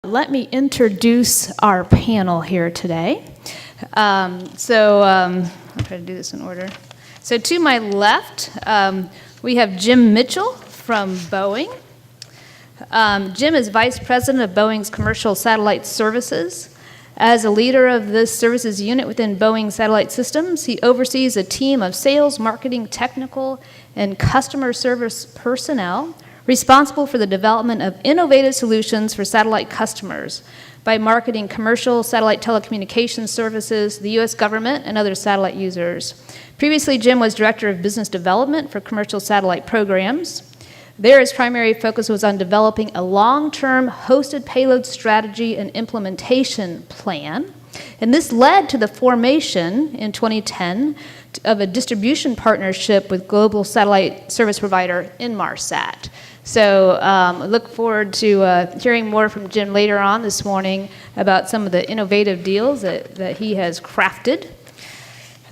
Let me introduce our panel here today. I'll try to do this in order. So to my left, we have Jim Mitchell from Boeing. Jim is Vice President of Boeing's Commercial Satellite Services. As a leader of this services unit within Boeing Satellite Systems, he oversees a team of sales, marketing, technical, and customer service personnel responsible for the development of innovative solutions for satellite customers by marketing commercial satellite telecommunications services to the U.S. government and other satellite users. Previously, Jim was Director of Business Development for commercial satellite programs. There, his primary focus was on developing a long-term hosted payload strategy and implementation plan. And this led to the formation in 2010 of a distribution partnership with global satellite service provider Inmarsat. So I look forward to hearing more from Jim later on this morning about some of the innovative deals that he has crafted.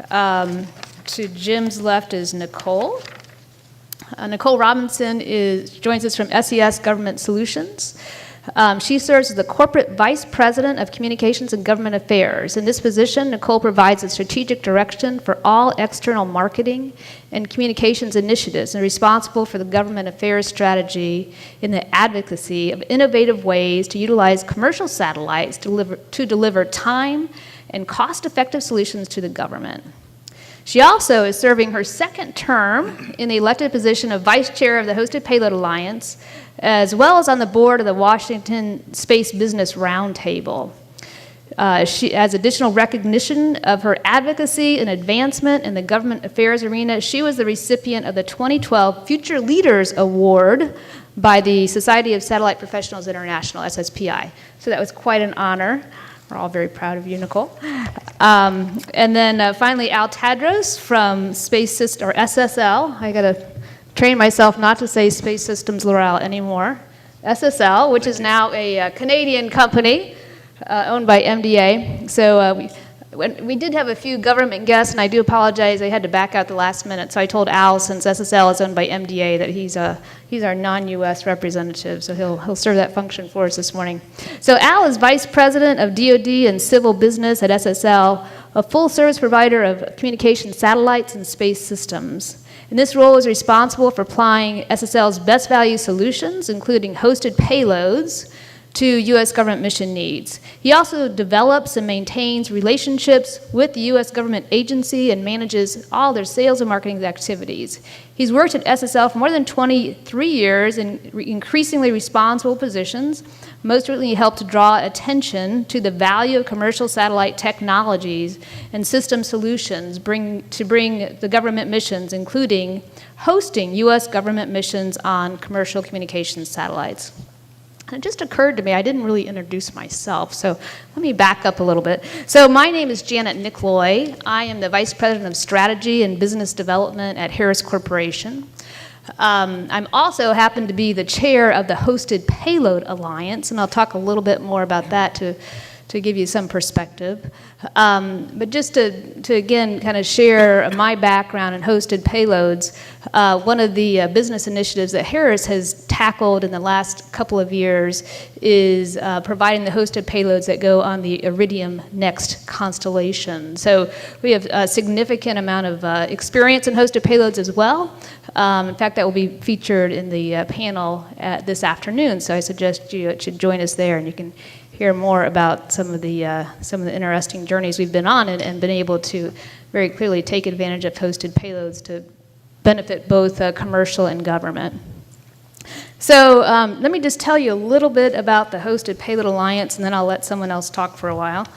To Jim's left is Nicole. Nicole Robinson joins us from SES Government Solutions. She serves as the Corporate Vice President of Communications and Government Affairs. In this position, Nicole provides a strategic direction for all external marketing and communications initiatives and responsible for the government affairs strategy in the advocacy of innovative ways to utilize commercial satellites to deliver time and cost-effective solutions to the government. She also is serving her second term in the elected position of Vice Chair of the Hosted Payload Alliance, as well as on the board of the Washington Space Business Roundtable. As additional recognition of her advocacy and advancement in the government affairs arena, she was the recipient of the 2012 Future Leaders Award by the Society of Satellite Professionals International, SSPI. So that was quite an honor. We're all very proud of you, Nicole. And then finally, Al Tadros from Space Systems, or SSL. I got to train myself not to say Space Systems L'Oreal anymore. SSL, which is now a Canadian company owned by MDA. So we did have a few government guests, and I do apologize. I had to back out the last minute. So I told Al, since SSL is owned by MDA, that he's our non-U.S. representative, so he'll serve that function for us this morning. So Al is Vice President of DoD and Civil Business at SSL, a full-service provider of communication satellites and space systems. In this role is responsible for applying SSL's best value solutions, including hosted payloads, to U.S. government mission needs. He also develops and maintains relationships with the U.S. government agency and manages all their sales and marketing activities. He's worked at SSL for more than 23 years in increasingly responsible positions. Most recently, he helped to draw attention to the value of commercial satellite technologies and system solutions to bring the government missions, including hosting U.S. government missions on commercial communications satellites. And it just occurred to me, I didn't really introduce myself, so let me back up a little bit. So my name is Janet Nickloy. I am the Vice President of Strategy and Business Development at Harris Corporation. I'm also happen to be the chair of the Hosted Payload Alliance, and I'll talk a little bit more about that to give you some perspective. But just to again kind of share my background in hosted payloads, one of the business initiatives that Harris has tackled in the last couple of years is providing the hosted payloads that go on the Iridium NEXT constellation. So we have a significant amount of experience in hosted payloads as well. In fact, that will be featured in the panel this afternoon, so I suggest you should join us there, and you can hear more about some of the interesting journeys we've been on and been able to very clearly take advantage of hosted payloads to benefit both commercial and government. So let me just tell you a little bit about the Hosted Payload Alliance, and then I'll let someone else talk for a while.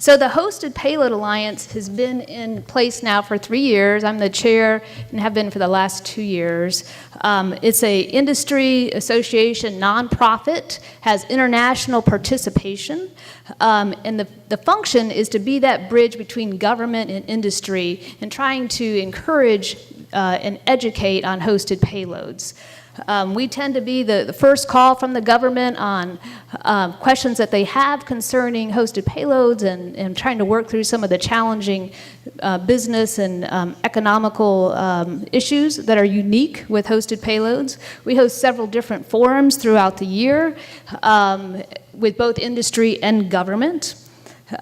So the Hosted Payload Alliance has been in place now for 3 years. I'm the chair and have been for the last 2 years. It's a industry association nonprofit, has international participation, and the function is to be that bridge between government and industry and trying to encourage and educate on hosted payloads. We tend to be the first call from the government on questions that they have concerning hosted payloads and trying to work through some of the challenging business and economical issues that are unique with hosted payloads. We host several different forums throughout the year with both industry and government.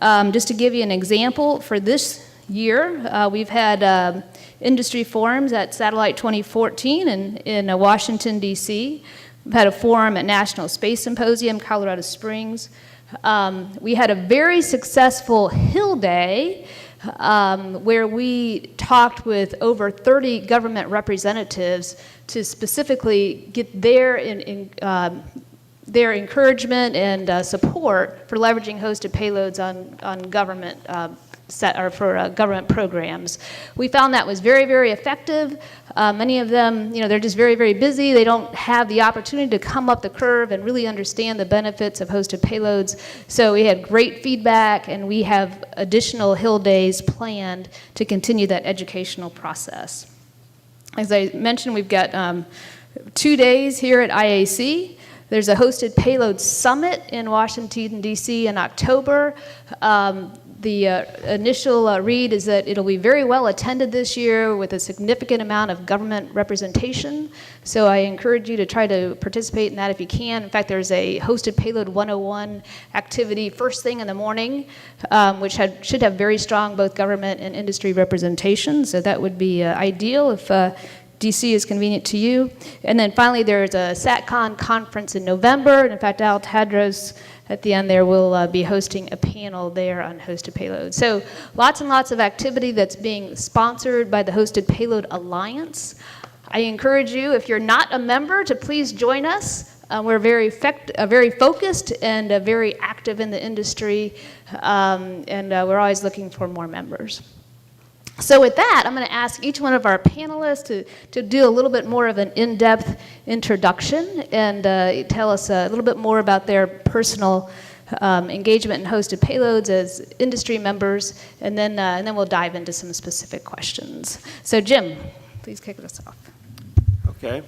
Just to give you an example, for this year, we've had industry forums at Satellite 2014 in Washington, D.C. We've had a forum at National Space Symposium, Colorado Springs. We had a very successful Hill Day where we talked with over 30 government representatives to specifically get their encouragement and support for leveraging hosted payloads on government government programs. We found that was very, very effective. Many of them, they're just very, very busy. They don't have the opportunity to come up the curve and really understand the benefits of hosted payloads. So we had great feedback, and we have additional Hill Days planned to continue that educational process. As I mentioned, we've got 2 days here at IAC. There's a hosted payload summit in Washington, D.C. in October. The initial read is that it'll be very well attended this year with a significant amount of government representation. So I encourage you to try to participate in that if you can. In fact, there's a hosted payload 101 activity first thing in the morning, which should have very strong both government and industry representation. So that would be ideal if DC is convenient to you. And then finally, there's a SatCon conference in November. And in fact, Al Tadros at the end there will be hosting a panel there on hosted payloads. So lots and lots of activity that's being sponsored by the Hosted Payload Alliance. I encourage you, if you're not a member, to please join us. We're very focused and very active in the industry, and we're always looking for more members. So with that, I'm going to ask each one of our panelists to do a little bit more of an in-depth introduction and tell us a little bit more about their personal engagement in hosted payloads as industry members, and then we'll dive into some specific questions. So Jim, please kick us off. Okay.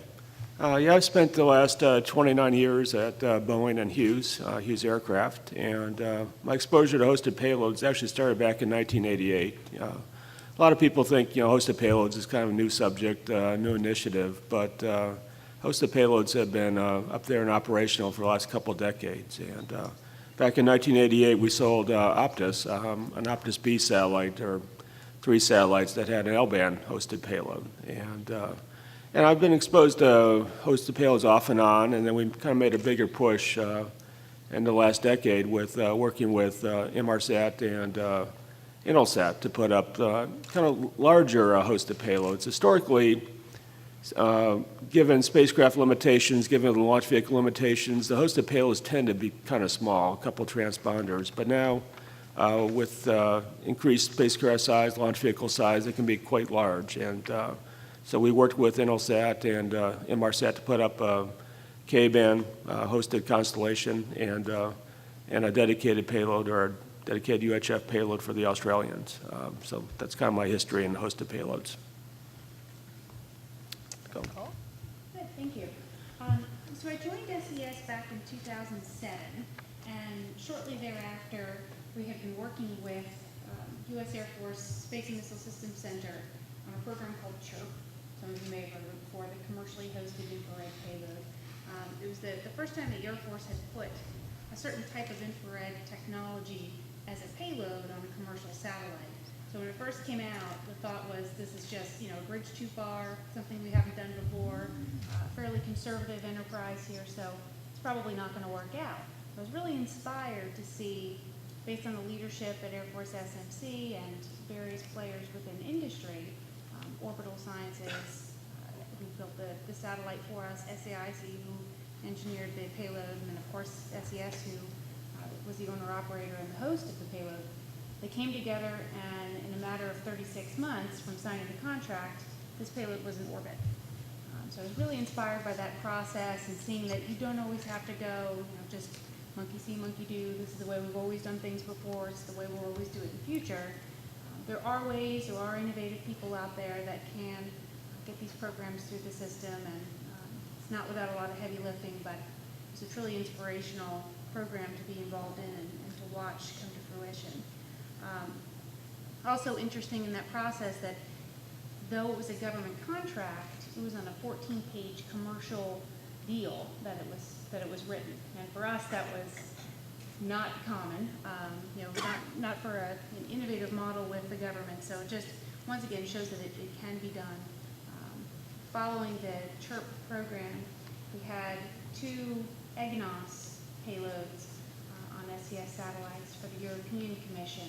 Yeah, I've spent the last 29 years at Boeing and Hughes Aircraft, and my exposure to hosted payloads actually started back in 1988. A lot of people think, hosted payloads is kind of a new subject, new initiative, but hosted payloads have been up there and operational for the last couple of decades. And back in 1988, we sold Optus, an Optus B satellite, or 3 satellites that had an L-band hosted payload. And I've been exposed to hosted payloads off and on, and then we kind of made a bigger push in the last decade with working with Inmarsat and Intelsat to put up kind of larger hosted payloads. Historically, given spacecraft limitations, given the launch vehicle limitations, the hosted payloads tend to be kind of small, a couple transponders. But now, with increased spacecraft size, launch vehicle size, it can be quite large. And so we worked with Intelsat and Inmarsat to put up a K-band hosted constellation and a dedicated payload, or a dedicated UHF payload for the Australians. So that's kind of my history in hosted payloads. Go. Cool. Good, thank you. So I joined SES back in 2007, and shortly thereafter, we have been working with U.S. Air Force Space and Missile Systems Center on a program called CHIRP. Some of you may have heard of it before, the commercially hosted infrared payload. It was the first time the Air Force had put a certain type of infrared technology as a payload on a commercial satellite. So when it first came out, the thought was this is just a bridge too far, something we haven't done before, fairly conservative enterprise here, so it's probably not going to work out. I was really inspired to see, based on the leadership at Air Force SMC and various players within industry, Orbital Sciences, who built the satellite for us, SAIC, who engineered the payload, and then of course SES, who was the owner-operator and the host of the payload. They came together, and in a matter of 36 months from signing the contract, this payload was in orbit. So I was really inspired by that process and seeing that you don't always have to go, just monkey see, monkey do. This is the way we've always done things before. It's the way we'll always do it in the future. There are ways, there are innovative people out there that can get these programs through the system, and not without a lot of heavy lifting, but it's a truly inspirational program to be involved in and to watch come to fruition. Also interesting in that process that though it was a government contract, it was on a 14-page commercial deal that it was written. And for us, that was not common, not for an innovative model with the government. So it just, once again, shows that it can be done. Following the CHIRP program, we had 2 EGNOS payloads on SES satellites for the European Commission.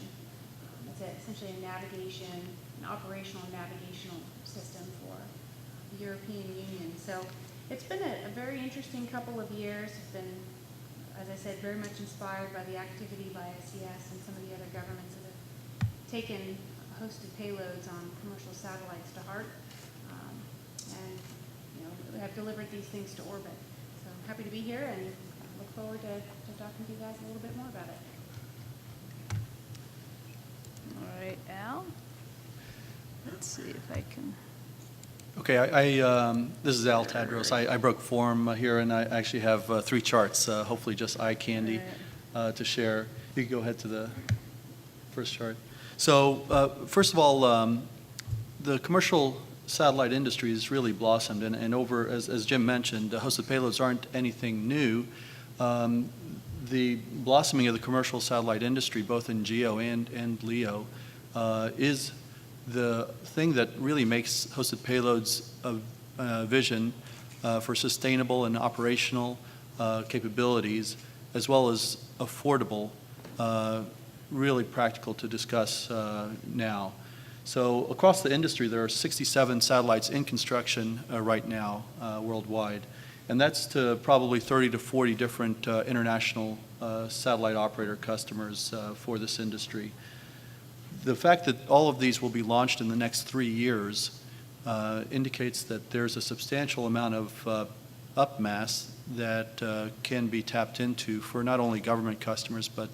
It's essentially a an operational navigational system for the European Union. So it's been a very interesting couple of years. It's been, as I said, very much inspired by the activity by SES and some of the other governments that have taken hosted payloads on commercial satellites to heart, and have delivered these things to orbit. So I'm happy to be here and look forward to talking to you guys a little bit more about it. All right, Al. Let's see if I can. Okay, this is Al Tadros. I broke form here, and I actually have 3 charts, hopefully just eye candy to share. You can go ahead to the first chart. So first of all, the commercial satellite industry has really blossomed, and over, as Jim mentioned, hosted payloads aren't anything new. The blossoming of the commercial satellite industry, both in GEO and LEO, is the thing that really makes hosted payloads a vision for sustainable and operational capabilities, as well as affordable, really practical to discuss now. So across the industry, there are 67 satellites in construction right now worldwide, and that's to probably 30 to 40 different international satellite operator customers for this industry. The fact that all of these will be launched in the next 3 years indicates that there's a substantial amount of upmass that can be tapped into for not only government customers, but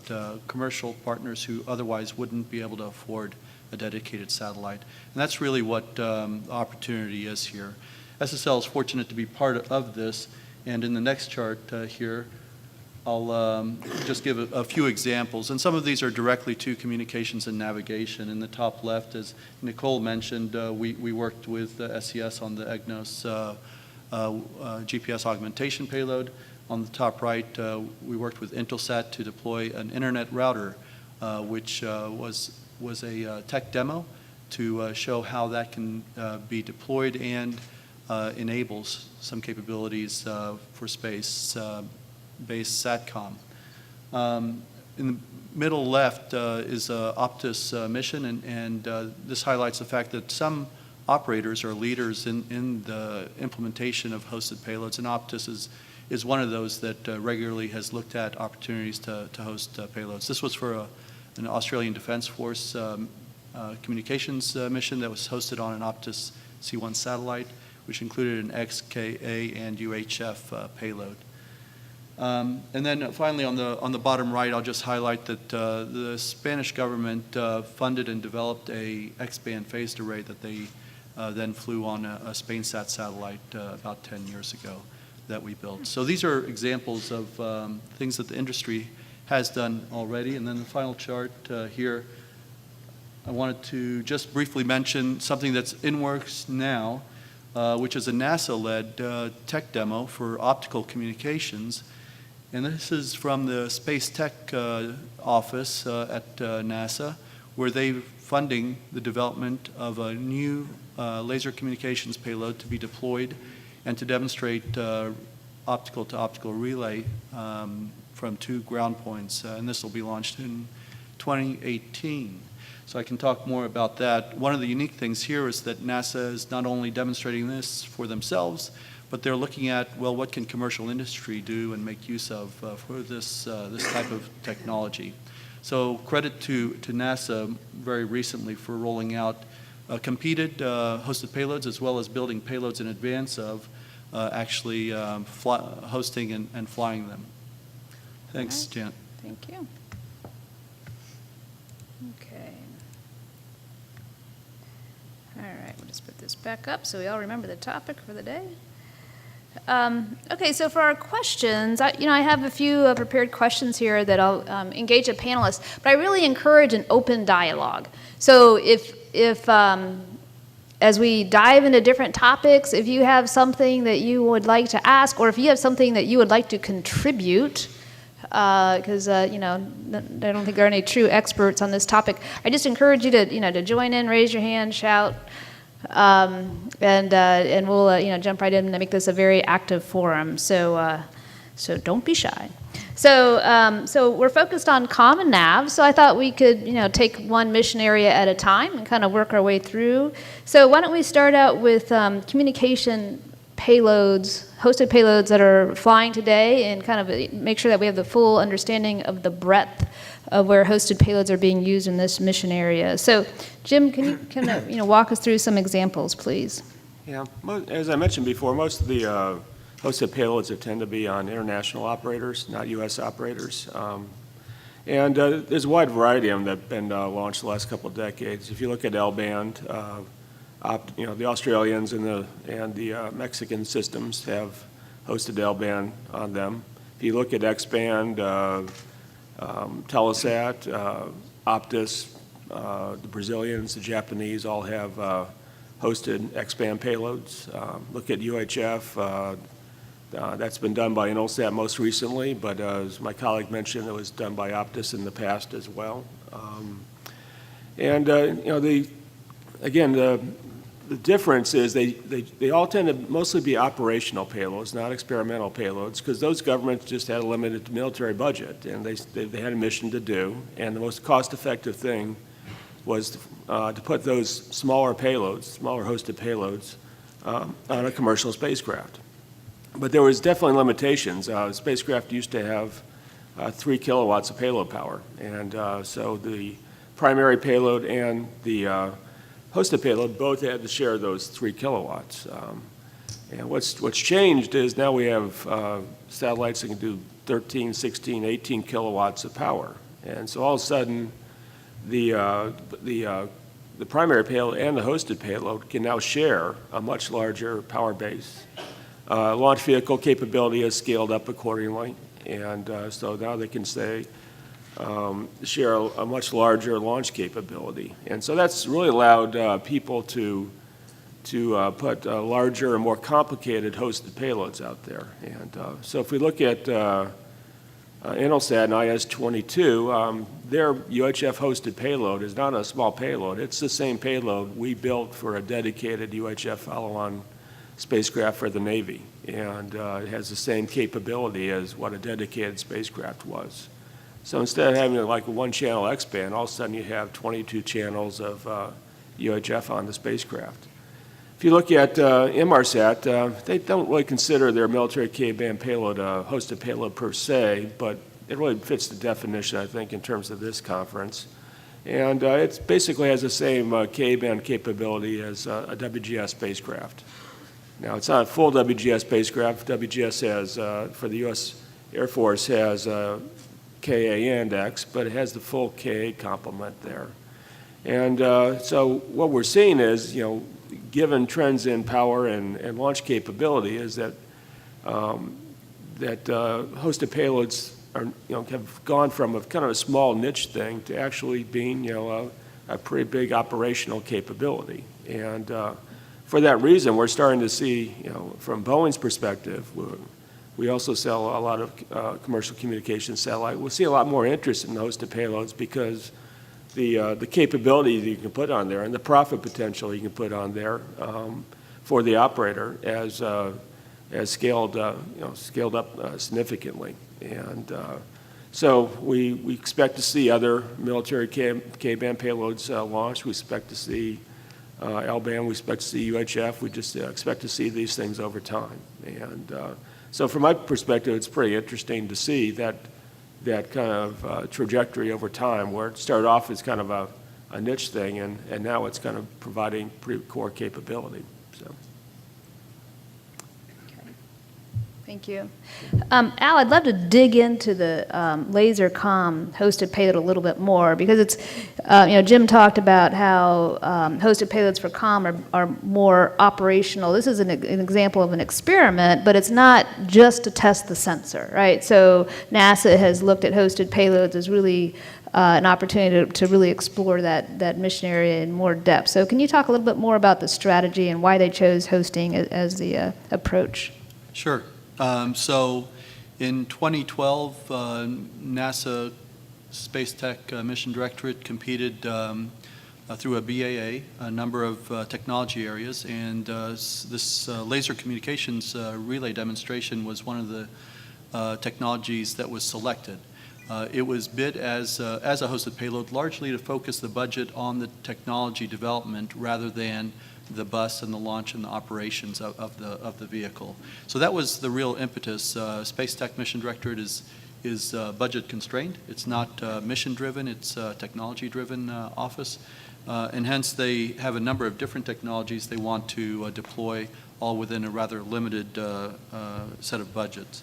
commercial partners who otherwise wouldn't be able to afford a dedicated satellite. And that's really what the opportunity is here. SSL is fortunate to be part of this, and in the next chart here, I'll just give a few examples, and some of these are directly to communications and navigation. In the top left, as Nicole mentioned, we worked with SES on the EGNOS GPS augmentation payload. On the top right, we worked with Intelsat to deploy an internet router, which was a tech demo to show how that can be deployed and enables some capabilities for space-based SATCOM. In the middle left is a Optus mission, and this highlights the fact that some operators are leaders in the implementation of hosted payloads, and Optus is one of those that regularly has looked at opportunities to host payloads. This was for an Australian Defence Force communications mission that was hosted on an Optus C1 satellite, which included an XKA and UHF payload. And then finally, on the bottom right, I'll just highlight that the Spanish government funded and developed a X-band phased array that they then flew on a SpainSat satellite about 10 years ago that we built. So these are examples of things that the industry has done already. And then the final chart here, I wanted to just briefly mention something that's in works now, which is a NASA-led tech demo for optical communications. And this is from the Space Tech Office at NASA, where they're funding the development of a new laser communications payload to be deployed and to demonstrate optical-to-optical relay from 2 ground points. And this will be launched in 2018. So I can talk more about that. One of the unique things here is that NASA is not only demonstrating this for themselves, but they're looking at, well, what can commercial industry do and make use of for this type of technology. So credit to NASA very recently for rolling out competed hosted payloads, as well as building payloads in advance of actually hosting and flying them. Thanks, Right. Jan. Thank you. Okay. All right, we'll just put this back up so we all remember the topic for the day. Okay, so for our questions, I have a few prepared questions here that I'll engage the panelists, but I really encourage an open dialogue. So if as we dive into different topics, if you have something that you would like to ask, or if you have something that you would like to contribute, because I don't think there are any true experts on this topic, I just encourage you to join in, raise your hand, shout. And we'll jump right in and make this a very active forum. So don't be shy. So we're focused on common nav. So I thought we could take one mission area at a time and kind of work our way through. So why don't we start out with communication payloads, hosted payloads that are flying today, and kind of make sure that we have the full understanding of the breadth of where hosted payloads are being used in this mission area. So, Jim, can you walk us through some examples, please? Yeah, as I mentioned before, most of the hosted payloads that tend to be on international operators, not U.S. operators. And there's a wide variety of them that have been launched the last couple of decades. If you look at L-band, the Australians and the Mexican systems have hosted L-band on them. If you look at X-band, Telesat, Optus, the Brazilians, the Japanese all have hosted X-band payloads. Look at UHF. That's been done by Intelsat most recently, but as my colleague mentioned, it was done by Optus in the past as well. The difference is they all tend to mostly be operational payloads, not experimental payloads, because those governments just had a limited military budget, and they had a mission to do, and the most cost-effective thing was to put those smaller hosted payloads on a commercial spacecraft. But there was definitely limitations. Spacecraft used to have 3 kilowatts of payload power, and so the primary payload and the hosted payload both had to share those 3 kilowatts. And what's changed is now we have satellites that can do 13, 16, 18 kilowatts of power. And so all of a sudden, the primary payload and the hosted payload can now share a much larger power base. Launch vehicle capability has scaled up accordingly, and so now they can share a much larger launch capability. And so that's really allowed people to put larger and more complicated hosted payloads out there. And so if we look at Intelsat and IS-22, their UHF hosted payload is not a small payload. It's the same payload we built for a dedicated UHF follow-on spacecraft for the Navy. And it has the same capability as what a dedicated spacecraft was. So instead of having like a one-channel X-band, all of a sudden you have 22 channels of UHF on the spacecraft. If you look at Inmarsat, they don't really consider their military K-band payload a hosted payload per se, but it really fits the definition, I think, in terms of this conference. And it basically has the same K-band capability as a WGS spacecraft. Now, it's not a full WGS spacecraft. WGS has, for the U.S. Air Force, has Ka index, but it has the full Ka complement there. And so what we're seeing is, given trends in power and launch capability, is that hosted payloads are, have gone from a kind of a small niche thing to actually being, a pretty big operational capability. And for that reason, we're starting to see, from Boeing's perspective, we also sell a lot of commercial communication satellite. We'll see a lot more interest in hosted payloads because the capability that you can put on there and the profit potential you can put on there for the operator has scaled up significantly. And so we expect to see other military K-band payloads launched. We expect to see L-band. We expect to see UHF. We just expect to see these things over time. And so from my perspective, it's pretty interesting to see that kind of trajectory over time, where it started off as kind of a niche thing, and now it's kind of providing pretty core capability. So. Thank you. Al, I'd love to dig into the laser comm hosted payload a little bit more because it's, Jim talked about how hosted payloads for comm are more operational. This is an example of an experiment, but it's not just to test the sensor, right? So NASA has looked at hosted payloads as really an opportunity to really explore that mission area in more depth. So can you talk a little bit more about the strategy and why they chose hosting as the approach? Sure. So in 2012, NASA Space Tech Mission Directorate competed through a BAA, a number of technology areas, and this laser communications relay demonstration was one of the technologies that was selected. It was bid as a hosted payload, largely to focus the budget on the technology development rather than the bus and the launch and the operations of the vehicle. So that was the real impetus. Space Tech Mission Directorate is budget constrained. It's not mission driven. It's a technology driven office, and hence they have a number of different technologies they want to deploy, all within a rather limited set of budgets.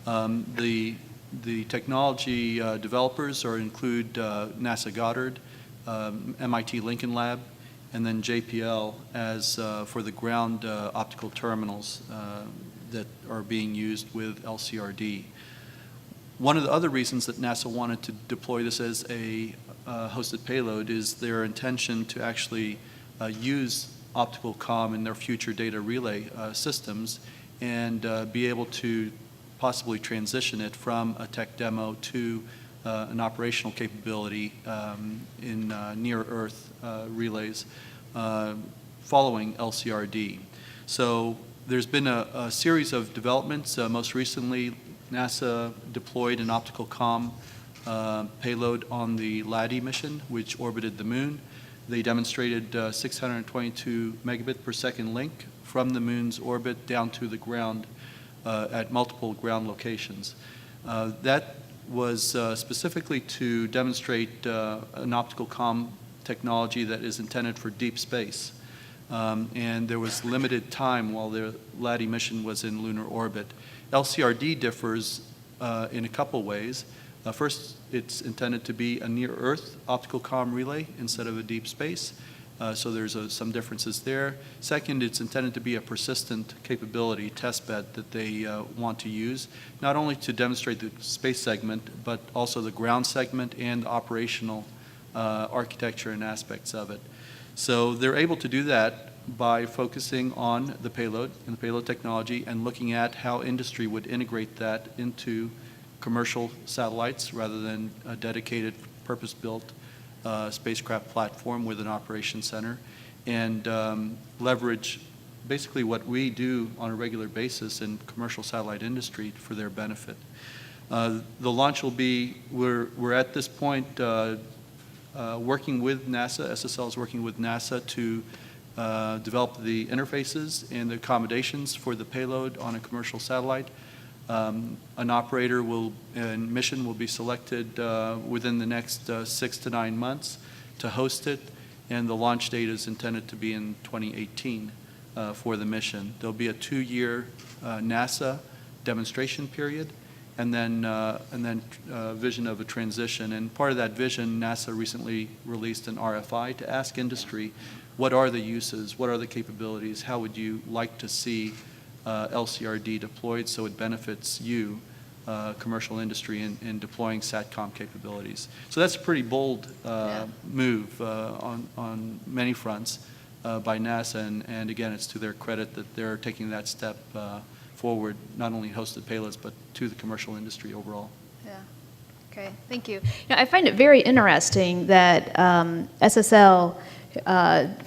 The technology developers include NASA Goddard, MIT Lincoln Lab, and then JPL as for the ground optical terminals that are being used with LCRD. One of the other reasons that NASA wanted to deploy this as a hosted payload is their intention to actually use optical comm in their future data relay systems and be able to possibly transition it from a tech demo to an operational capability in near-Earth relays following LCRD. So there's been a series of developments. Most recently, NASA deployed an optical comm payload on the LADEE mission, which orbited the moon. They demonstrated 622 megabit per second link from the moon's orbit down to the ground at multiple ground locations. That was specifically to demonstrate an optical comm technology that is intended for deep space. And there was limited time while the LADEE mission was in lunar orbit. LCRD differs in a couple ways. First, it's intended to be a near-Earth optical comm relay instead of a deep space. So there's some differences there. Second, it's intended to be a persistent capability test bed that they want to use, not only to demonstrate the space segment, but also the ground segment and the operational architecture and aspects of it. So they're able to do that by focusing on the payload and the payload technology and looking at how industry would integrate that into commercial satellites rather than a dedicated purpose-built spacecraft platform with an operations center, and leverage basically what we do on a regular basis in commercial satellite industry for their benefit. The launch will be, we're at this point working with NASA, SSL is working with NASA to develop the interfaces and the accommodations for the payload on a commercial satellite. An operator and mission will be selected within the next 6 to 9 months to host it, and the launch date is intended to be in 2018 for the mission. There'll be a 2-year NASA demonstration period, and then vision of a transition. And part of that vision, NASA recently released an RFI to ask industry, what are the uses, what are the capabilities, how would you like to see LCRD deployed so it benefits you, commercial industry, in deploying SATCOM capabilities. So that's a pretty bold move on many fronts by NASA, and again, it's to their credit that they're taking that step forward, not only hosted payloads, but to the commercial industry overall. Yeah. Okay, thank you. I find it very interesting that SSL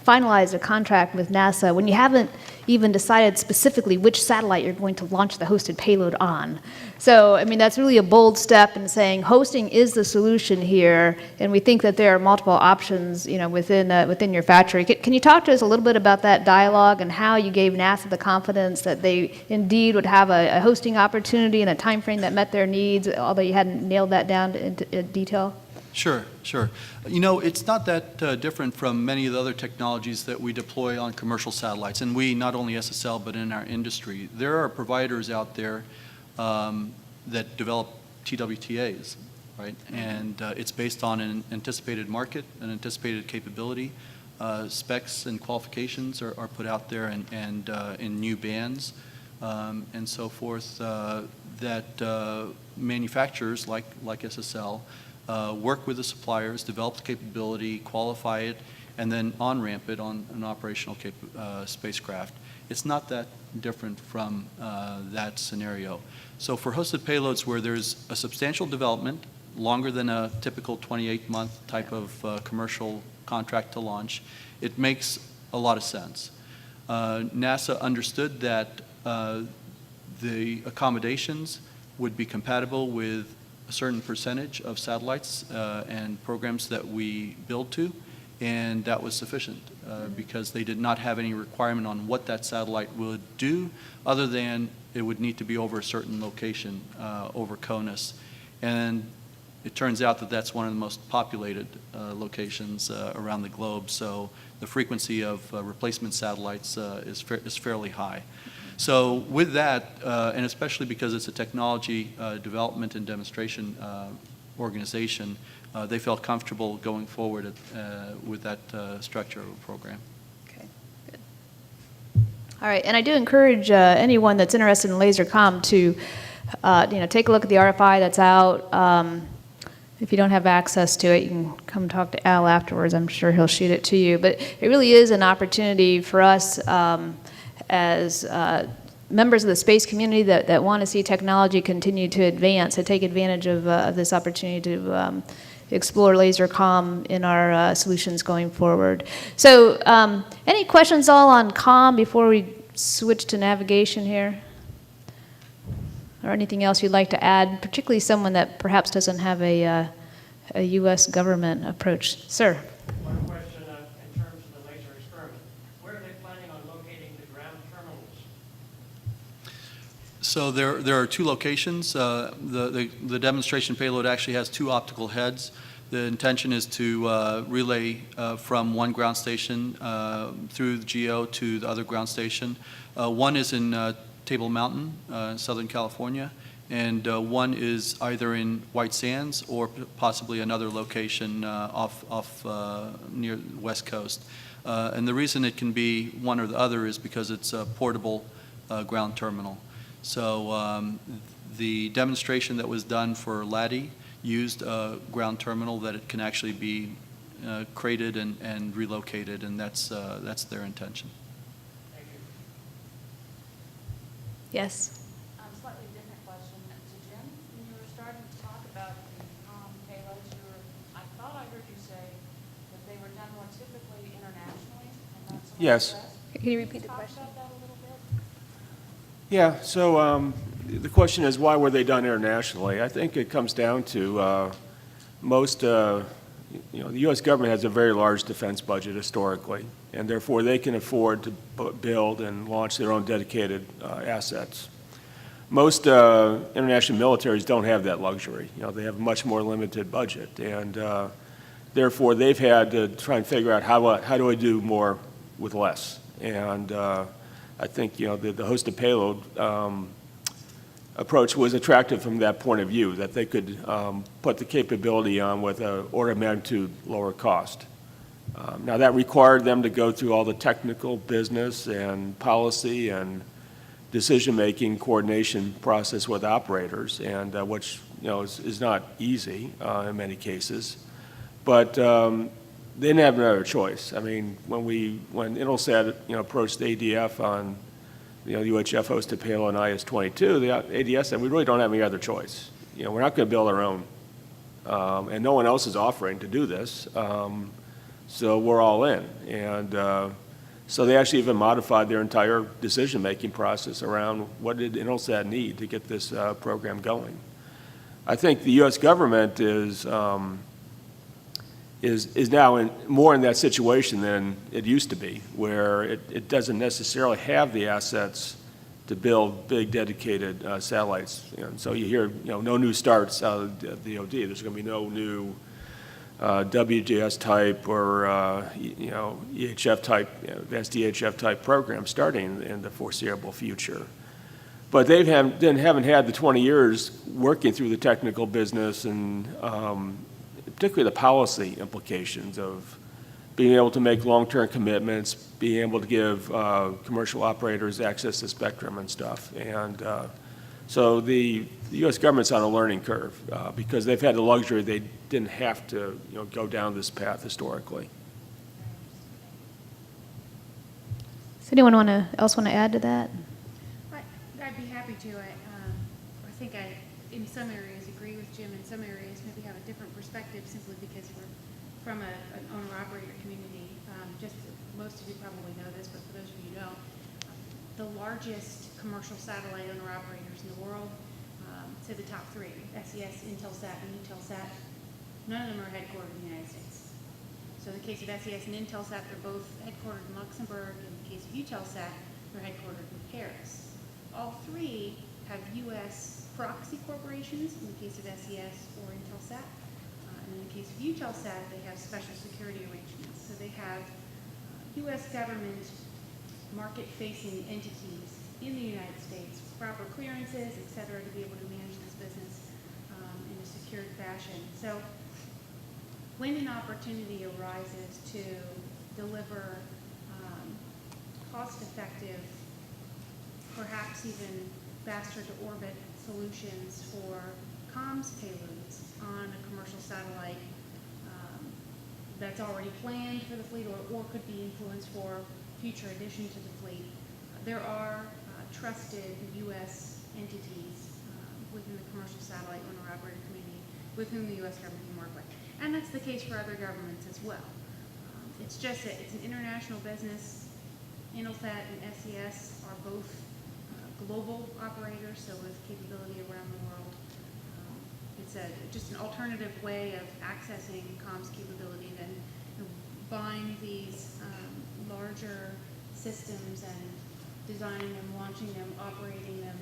finalized a contract with NASA when you haven't even decided specifically which satellite you're going to launch the hosted payload on. So, I mean, that's really a bold step in saying hosting is the solution here, and we think that there are multiple options, within your factory. Can you talk to us a little bit about that dialogue and how you gave NASA the confidence that they indeed would have a hosting opportunity in a time frame that met their needs, although you hadn't nailed that down into detail? Sure, sure. You know, it's not that different from many of the other technologies that we deploy on commercial satellites, and we, not only SSL, but in our industry. There are providers out there that develop TWTAs, right? And it's based on an anticipated market, an anticipated capability. Specs and qualifications are put out there and in new bands and so forth that manufacturers like SSL work with the suppliers, develop the capability, qualify it, and then on-ramp it on an operational spacecraft. It's not that different from that scenario. So for hosted payloads where there's a substantial development, longer than a typical 28-month type of commercial contract to launch, it makes a lot of sense. NASA understood that the accommodations would be compatible with a certain percentage of satellites and programs that we build to, and that was sufficient because they did not have any requirement on what that satellite would do other than it would need to be over a certain location over CONUS. And it turns out that that's one of the most populated locations around the globe, so the frequency of replacement satellites is fairly high. So with that, and especially because it's a technology development and demonstration organization, they felt comfortable going forward with that structure of a program. Okay, good. All right, and I do encourage anyone that's interested in laser comm to take a look at the RFI that's out. If you don't have access to it, you can come talk to Al afterwards. I'm sure he'll shoot it to you. But it really is an opportunity for us as members of the space community that want to see technology continue to advance, to take advantage of this opportunity to explore laser comm in our solutions going forward. So any questions all on comm before we switch to navigation here? Or anything else you'd like to add, particularly someone that perhaps doesn't have a U.S. government approach? Sir? One question in terms of the laser experiment. Where are they planning on locating the ground terminals? So there are two locations. The demonstration payload actually has two optical heads. The intention is to relay from one ground station through the GEO to the other ground station. One is in Table Mountain, Southern California, and one is either in White Sands or possibly another location off near the West Coast. And the reason it can be one or the other is because it's a portable ground terminal. So the demonstration that was done for LADI used a ground terminal that it can actually be crated and relocated, and that's their intention. Yes? Slightly different question. To Jim, when you were starting to talk about the payloads, I thought I heard you say that they were done more typically internationally and not so much Yes. US. Can you repeat the Talk question? about that a little bit? Yeah, so the question is, why were they done internationally? I think it comes down to the U.S. government has a very large defense budget historically, and therefore they can afford to build and launch their own dedicated assets. Most international militaries don't have that luxury. They have a much more limited budget, and therefore they've had to try and figure out how do I do more with less. And I think the hosted payload approach was attractive from that point of view, that they could put the capability on with an order of magnitude lower cost. Now that required them to go through all the technical business and policy and decision-making coordination process with operators, and which is not easy in many cases. But they didn't have another choice. I mean, when Intelsat approached the ADF on the UHF hosted payload on IS-22, the ADS said, we really don't have any other choice. We're not going to build our own. And no one else is offering to do this. So we're all in. And so they actually even modified their entire decision-making process around what did Intelsat need to get this program going. I think the U.S. government is now more in that situation than it used to be, where it doesn't necessarily have the assets to build big dedicated satellites. So you hear no new starts out of the DoD. There's going to be no new WGS type or, EHF type, advanced EHF type program starting in the foreseeable future. But they haven't had the 20 years working through the technical business and particularly the policy implications of being able to make long-term commitments, being able to give commercial operators access to spectrum and stuff. And so the U.S. government's on a learning curve because they've had the luxury they didn't have to go down this path historically. Does anyone else want to add to that? I'd be happy to. I think I, in some areas, agree with Jim. In some areas, maybe have a different perspective simply because we're from an owner-operator community. Most of you probably know this, but for those of you who don't, the largest commercial satellite owner-operators in the world, to the top three, SES, Intelsat, and Eutelsat, none of them are headquartered in the United States. So in the case of SES and Intelsat, they're both headquartered in Luxembourg. In the case of Eutelsat, they're headquartered in Paris. All three have U.S. proxy corporations in the case of SES or Intelsat. And in the case of Eutelsat, they have special security arrangements. So they have U.S. government market-facing entities in the United States, proper clearances, et cetera, to be able to manage this business in a secured fashion. So when an opportunity arises to deliver cost-effective, perhaps even faster-to-orbit solutions for comms payloads on a commercial satellite that's already planned for the fleet or could be influenced for future addition to the fleet, there are trusted U.S. entities within the commercial satellite owner-operator community with whom the U.S. government can work with. And that's the case for other governments as well. It's just that it's an international business. Intelsat and SES are both global operators, so with capability around the world. It's just an alternative way of accessing comms capability than buying these larger systems and designing them, launching them, operating them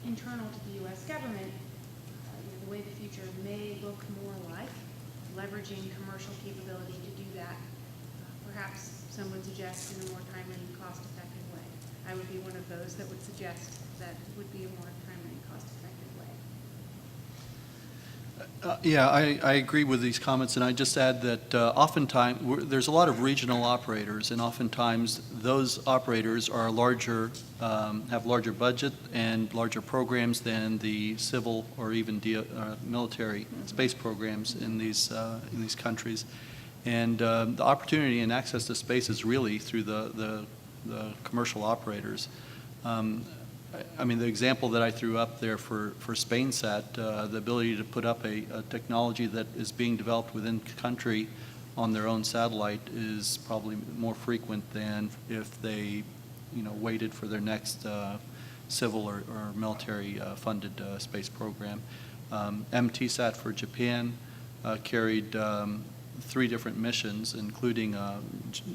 internal to the U.S. government. The way the future may look more like leveraging commercial capability to do that. Perhaps some would suggest in a more timely and cost-effective way. I would be one of those that would suggest that would be a more timely and cost-effective way. Yeah, I agree with these comments, and I just add that oftentimes there's a lot of regional operators, and oftentimes those operators are larger, have larger budget and larger programs than the civil or even military space programs in these countries. And the opportunity and access to space is really through the commercial operators. I mean, the example that I threw up there for SpainSat, the ability to put up a technology that is being developed within country on their own satellite is probably more frequent than if they, waited for their next civil or military funded space program. MTSat for Japan carried 3 different missions, including a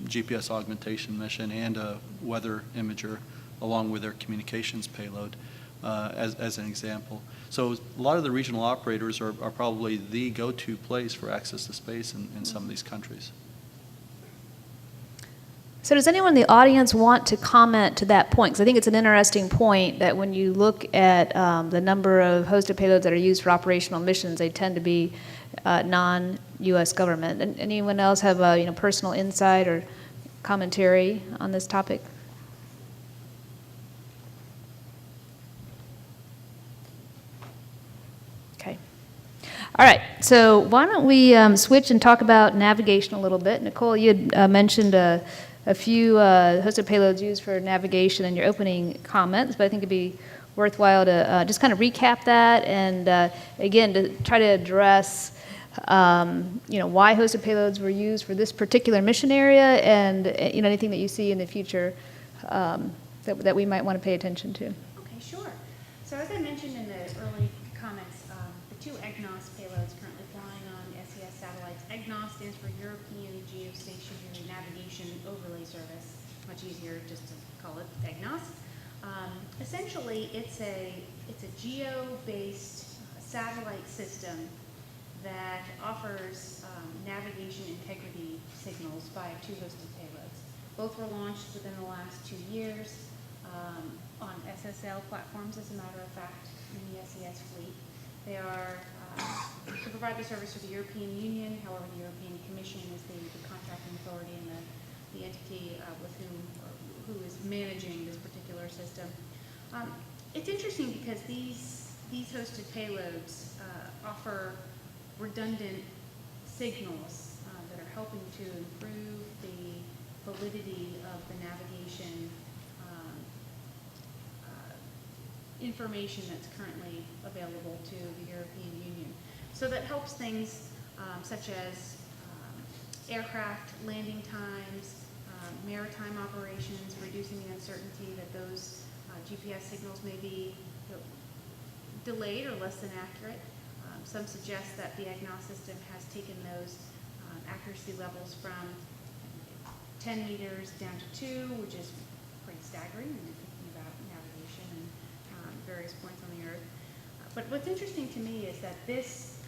GPS augmentation mission and a weather imager, along with their communications payload, as an example. So a lot of the regional operators are probably the go-to place for access to space in some of these countries. So does anyone in the audience want to comment to that point? Because I think it's an interesting point that when you look at the number of hosted payloads that are used for operational missions, they tend to be non-U.S. government. And anyone else have a personal insight or commentary on this topic? Okay. All right, so why don't we switch and talk about navigation a little bit. Nicole, you had mentioned a few hosted payloads used for navigation in your opening comments, but I think it'd be worthwhile to just kind of recap that and, again, to try to address why hosted payloads were used for this particular mission area and anything that you see in the future that we might want to pay attention to. Okay, sure. So as I mentioned in the early comments, the 2 EGNOS payloads currently flying on SES satellites. EGNOS stands for European Geostationary Navigation Overlay Service. Much easier just to call it EGNOS. Essentially, it's a geo-based satellite system that offers navigation integrity signals via two hosted payloads. Both were launched within the last 2 years on SSL platforms, as a matter of fact, in the SES fleet. They are to provide the service for the European Union. However, the European Commission is the contracting authority and the entity with who is managing this particular system. It's interesting because these hosted payloads offer redundant signals that are helping to improve the validity of the navigation information that's currently available to the European Union. So that helps things such as aircraft landing times, maritime operations, reducing the uncertainty that those GPS signals may be delayed or less than accurate. Some suggest that the AGNOS system has taken those accuracy levels from 10 meters down to 2, which is pretty staggering when you're thinking about navigation and various points on the Earth. But what's interesting to me is that this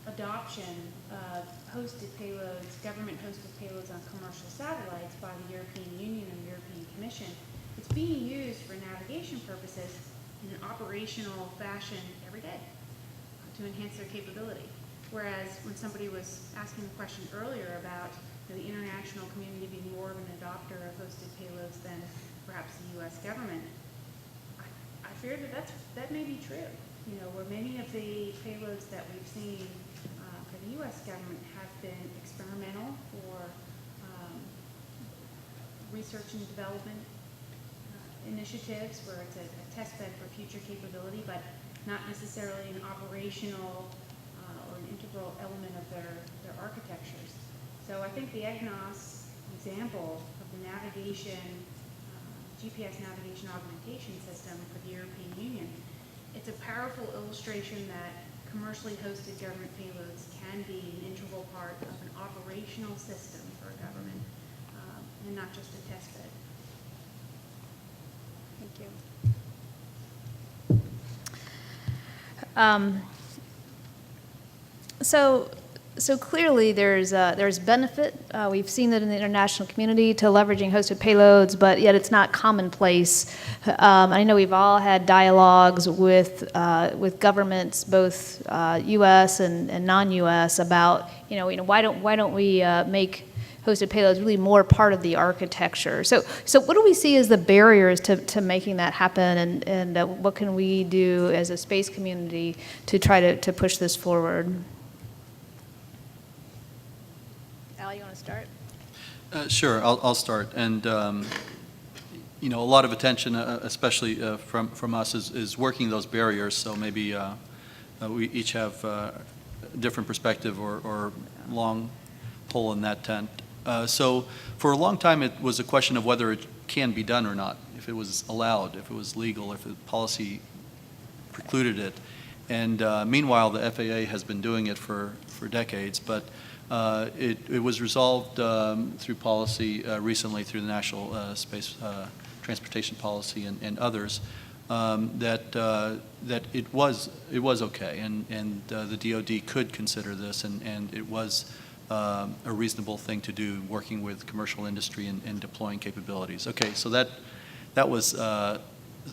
adoption of hosted payloads, government-hosted payloads on commercial satellites by the European Union and the European Commission, it's being used for navigation purposes in an operational fashion every day to enhance their capability. Whereas when somebody was asking the question earlier about the international community being more of an adopter of hosted payloads than perhaps the U.S. government, I fear that may be true. You know, where many of the payloads that we've seen for the U.S. government have been experimental for research and development initiatives, where it's a test bed for future capability, but not necessarily an operational or an integral element of their architectures. So I think the AGNOS example of the navigation, GPS navigation augmentation system for the European Union, it's a powerful illustration that commercially hosted government payloads can be an integral part of an operational system for a government, and not just a test bed. Thank you. So clearly there's benefit. We've seen that in the international community to leveraging hosted payloads, but yet it's not commonplace. I know we've all had dialogues with governments, both U.S. and non-U.S. about why don't we make hosted payloads really more part of the architecture. So what do we see as the barriers to making that happen, and what can we do as a space community to try to push this forward? Al, you want to start? Sure, I'll start. And a lot of attention, especially from us, is working those barriers. So maybe we each have a different perspective or long pole in that tent. So for a long time, it was a question of whether it can be done or not, if it was allowed, if it was legal, if the policy precluded it. And meanwhile, the FAA has been doing it for decades, but it was resolved through policy recently through the National Space Transportation Policy and others that it was okay, and the DoD could consider this, and it was a reasonable thing to do, working with commercial industry and deploying capabilities. Okay, so that was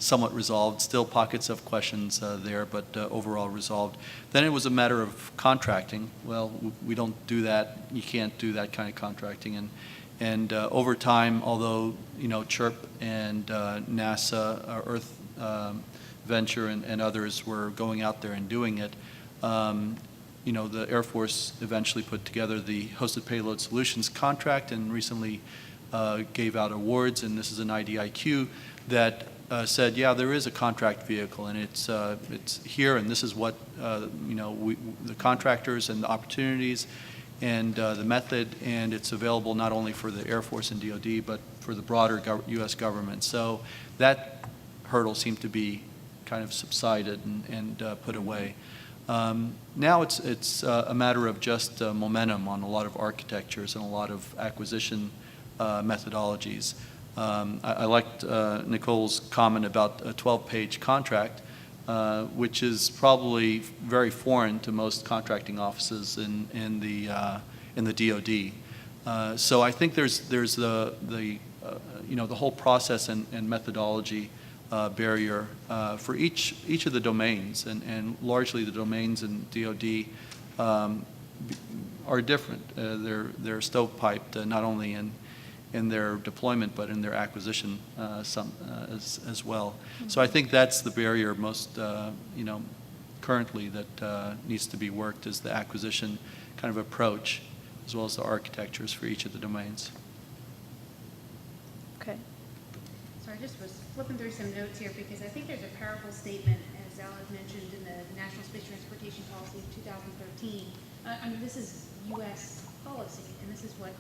somewhat resolved. Still pockets of questions there, but overall resolved. Then it was a matter of contracting. Well, we don't do that. You can't do that kind of contracting. And over time, although CHIRP and NASA, Earth Venture, and others were going out there and doing it, the Air Force eventually put together the Hosted Payload Solutions contract and recently gave out awards, and this is an IDIQ that said, yeah, there is a contract vehicle, and it's here, and this is what the contractors and the opportunities and the method, and it's available not only for the Air Force and DoD, but for the broader U.S. government. So that hurdle seemed to be kind of subsided and put away. Now it's a matter of just momentum on a lot of architectures and a lot of acquisition methodologies. I liked Nicole's comment about a 12-page contract. which is probably very foreign to most contracting offices in the DoD. So I think there's the whole process and methodology barrier for each of the domains, and largely the domains in DoD are different. They're stovepiped not only in their deployment but in their acquisition as well. So I think that's the barrier most currently that needs to be worked, is the acquisition kind of approach, as well as the architectures for each of the domains. Okay. So I just was flipping through some notes here because I think there's a powerful statement, as Al had mentioned, in the National Space Transportation Policy of 2013. I mean, this is U.S. policy, and this is what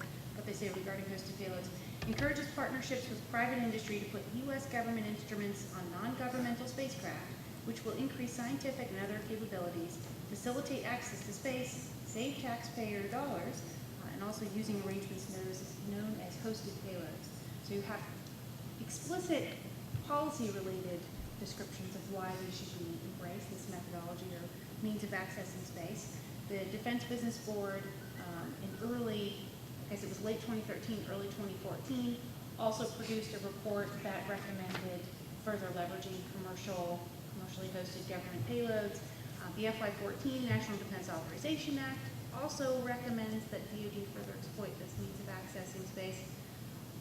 they say regarding hosted payloads. Encourages partnerships with private industry to put U.S. government instruments on non-governmental spacecraft, which will increase scientific and other capabilities, facilitate access to space, save taxpayer dollars, and also using arrangements known as hosted payloads. So you have explicit policy-related descriptions of why they should be embraced, this methodology or means of accessing space. The Defense Business Board in early, I guess it was late 2013, early 2014, also produced a report that recommended further leveraging commercially hosted government payloads. The FY14 National Defense Authorization Act also recommends that DoD further exploit this means of accessing space.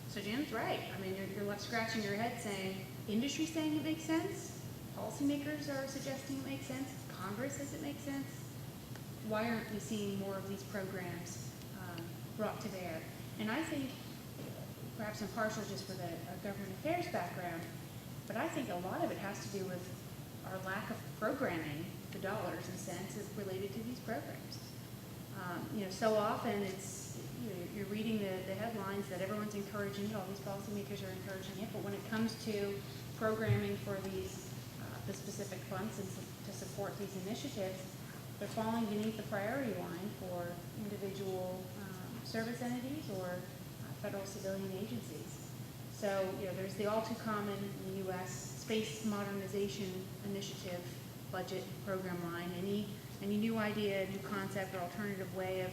So Jim's right. I mean, you're left scratching your head saying, industry saying it makes sense, policymakers are suggesting it makes sense, Congress says it makes sense. Why aren't we seeing more of these programs brought to bear? And I think, perhaps I'm partial just with a government affairs background, but I think a lot of it has to do with our lack of programming the dollars and cents related to these programs. So often you're reading the headlines that everyone's encouraging it, all these policymakers are encouraging it, but when it comes to programming for the specific funds and to support these initiatives, they're falling beneath the priority line for individual service entities or federal civilian agencies. So, there's the all too common in the U.S. Space Modernization Initiative budget program line. Any new idea, new concept, or alternative way of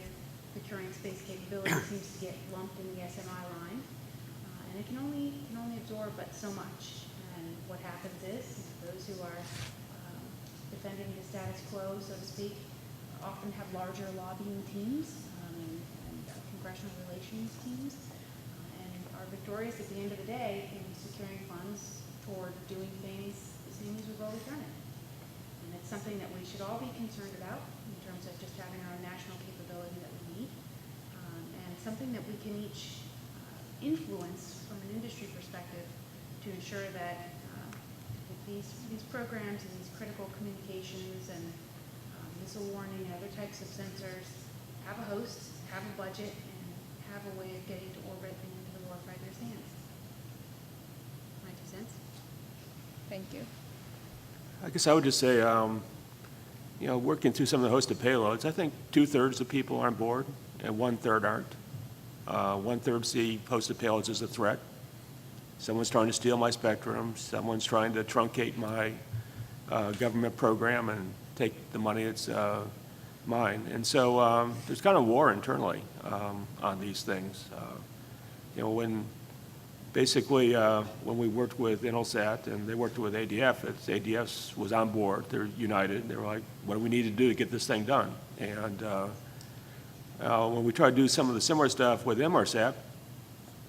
procuring space capability seems to get lumped in the SMI line, and it can only absorb but so much. And what happens is those who are defending the status quo, so to speak, often have larger lobbying teams and congressional relations teams, and are victorious at the end of the day in securing funds toward doing things the same as we've always done it. And it's something that we should all be concerned about in terms of just having our national capability that we need, and something that we can each influence from an industry perspective to ensure that these programs and these critical communications and missile warning and other types of sensors have a host, have a budget, and have a way of getting to orbit and into the warfighter's hands. My 2 cents. Thank you. I guess I would just say, working through some of the hosted payloads, I think 2/3 of people are on board and 1/3 aren't. 1/3 see hosted payloads as a threat. Someone's trying to steal my spectrum. Someone's trying to truncate my government program and take the money that's mine. And so there's kind of war internally on these things. When we worked with Intelsat and they worked with ADF, ADF was on board. They're united. They were like, what do we need to do to get this thing done? And when we try to do some of the similar stuff with Inmarsat,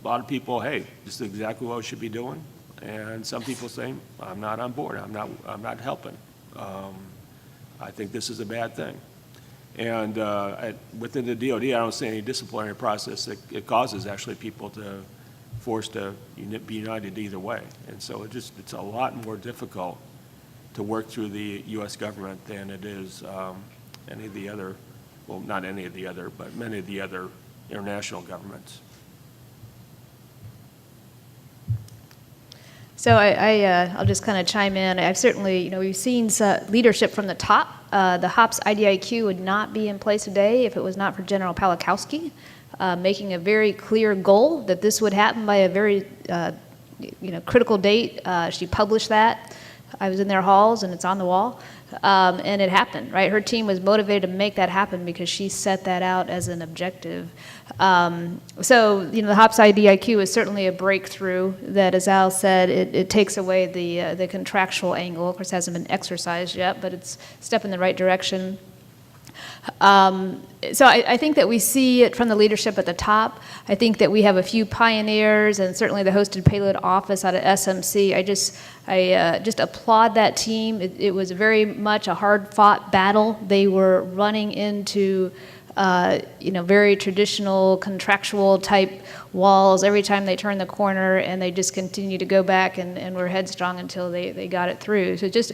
a lot of people, hey, this is exactly what we should be doing. And some people say, I'm not on board. I'm not helping. I think this is a bad thing. And within the DoD, I don't see any disciplinary process that causes actually people to forced to be united either way. And so it's a lot more difficult to work through the U.S. government than it is any of the other, well, not any of the other, but many of the other international governments. So I'll just kind of chime in. I've certainly, we've seen leadership from the top. The HOPS IDIQ would not be in place today if it was not for General Pawlikowski making a very clear goal that this would happen by a very, critical date. She published that I was in their halls, and it's on the wall. And it happened, right? Her team was motivated to make that happen because she set that out as an objective. So, the HOPS IDIQ is certainly a breakthrough that, as Al said, it takes away the contractual angle. Of course, it hasn't been exercised yet, but it's a step in the right direction. So I think that we see it from the leadership at the top. I think that we have a few pioneers, and certainly the hosted payload office out of SMC. I just applaud that team. It was very much a hard-fought battle. They were running into very traditional contractual type walls every time they turned the corner, and they just continued to go back and were headstrong until they got it through. So just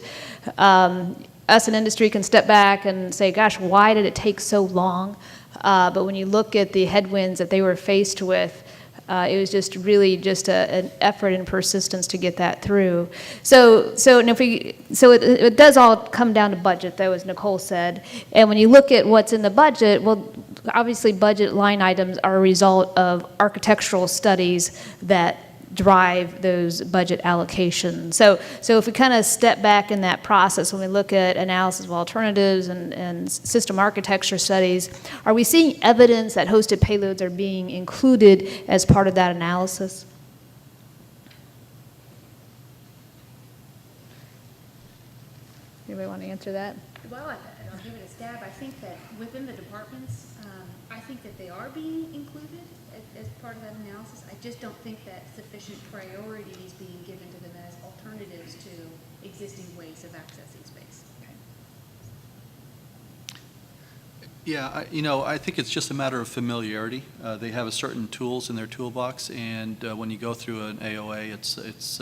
us in industry can step back and say, gosh, why did it take so long? But when you look at the headwinds that they were faced with, it was just really just an effort and persistence to get that through. So it does all come down to budget, though, as Nicole said. And when you look at what's in the budget, well, obviously budget line items are a result of architectural studies that drive those budget allocations. So if we kind of step back in that process, when we look at analysis of alternatives and system architecture studies, are we seeing evidence that hosted payloads are being included as part of that analysis? Anybody want to answer that? Well, I'll give it a stab. I think that within the departments, I think that they are being included as part of that analysis. I just don't think that sufficient priority is being given to them as alternatives to existing ways of accessing space. Yeah, I think it's just a matter of familiarity. They have a certain tools in their toolbox, and when you go through an AOA, it's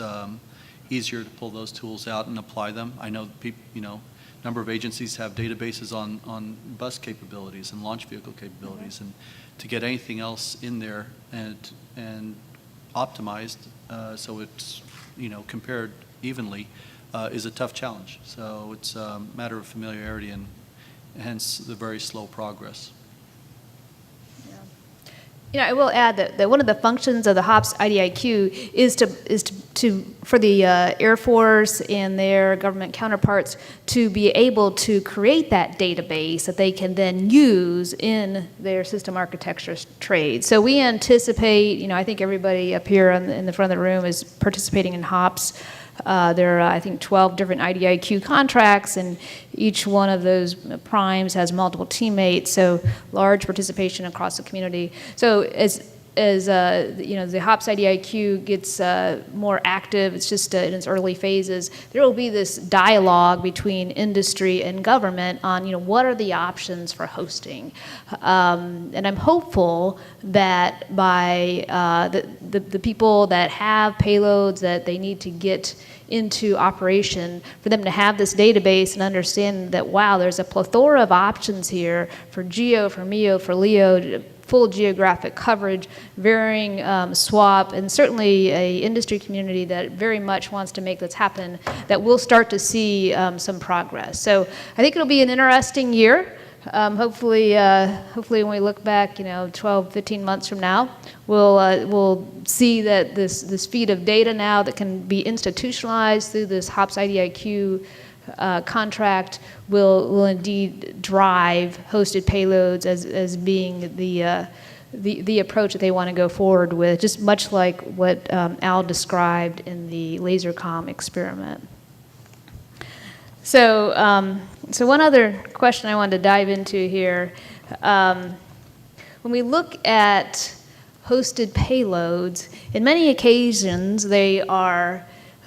easier to pull those tools out and apply them. I know a number of agencies have databases on bus capabilities and launch vehicle capabilities, and to get anything else in there and optimized so it's compared evenly is a tough challenge. So it's a matter of familiarity and hence the very slow progress. I will add that one of the functions of the HOPS IDIQ is to for the Air Force and their government counterparts to be able to create that database that they can then use in their system architecture trade. So we anticipate, I think everybody up here in the front of the room is participating in HOPS. There are, I think, 12 different IDIQ contracts, and each one of those primes has multiple teammates, so large participation across the community. So as the HOPS IDIQ gets more active, it's just in its early phases, there will be this dialogue between industry and government on, what are the options for hosting. And I'm hopeful that by the people that have payloads that they need to get into operation, for them to have this database and understand that, wow, there's a plethora of options here for GEO, for MEO, for LEO, full geographic coverage, varying swap, and certainly a industry community that very much wants to make this happen, that we'll start to see some progress. So I think it'll be an interesting year. Hopefully when we look back, 12, 15 months from now, we'll see that this feed of data now that can be institutionalized through this HOPS IDIQ contract will indeed drive hosted payloads as being the approach that they want to go forward with, just much like what Al described in the LaserCom experiment. So one other question I wanted to dive into here. When we look at hosted payloads, in many occasions they are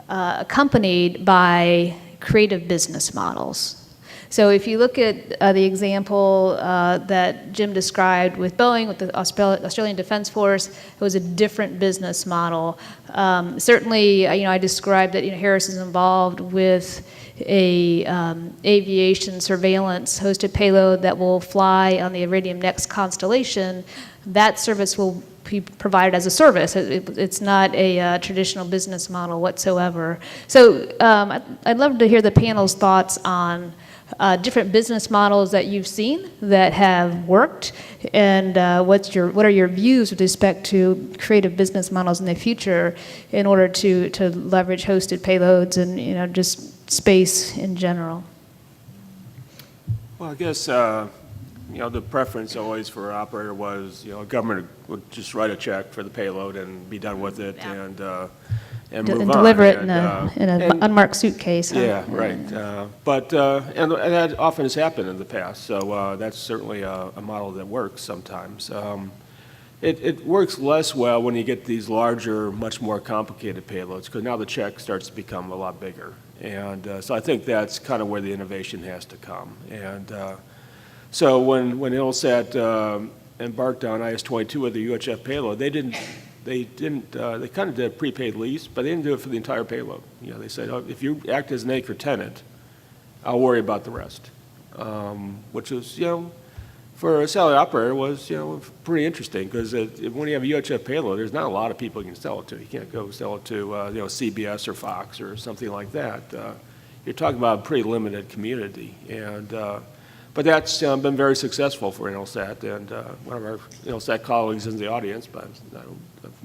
accompanied by creative business models. So if you look at the example that Jim described with Boeing, with the Australian Defence Force, it was a different business model. Certainly, I described that Harris is involved with a aviation surveillance hosted payload that will fly on the Iridium NEXT constellation. That service will be provided as a service. It's not a traditional business model whatsoever. So I'd love to hear the panel's thoughts on different business models that you've seen that have worked, and what are your views with respect to creative business models in the future in order to leverage hosted payloads, and just space in general? Well, I guess, the preference always for an operator was, government would just write a check for the payload and be done with it Yeah. and And move on. deliver it in And, an unmarked suitcase. Huh? yeah, right. And that often has happened in the past, so that's certainly a model that works sometimes. It works less well when you get these larger, much more complicated payloads, because now the check starts to become a lot bigger. And so I think that's kind of where the innovation has to come. And so when Intelsat embarked on IS-22 with the UHF payload, they kind of did a prepaid lease, but they didn't do it for the entire payload. They said, oh, if you act as an anchor tenant, I'll worry about the rest, which was, for a satellite operator was, pretty interesting, because when you have a UHF payload, there's not a lot of people you can sell it to. You can't go sell it to, CBS or Fox or something like that. You're talking about a pretty limited community, but that's been very successful for Intelsat, and one of our Intelsat colleagues is in the audience, but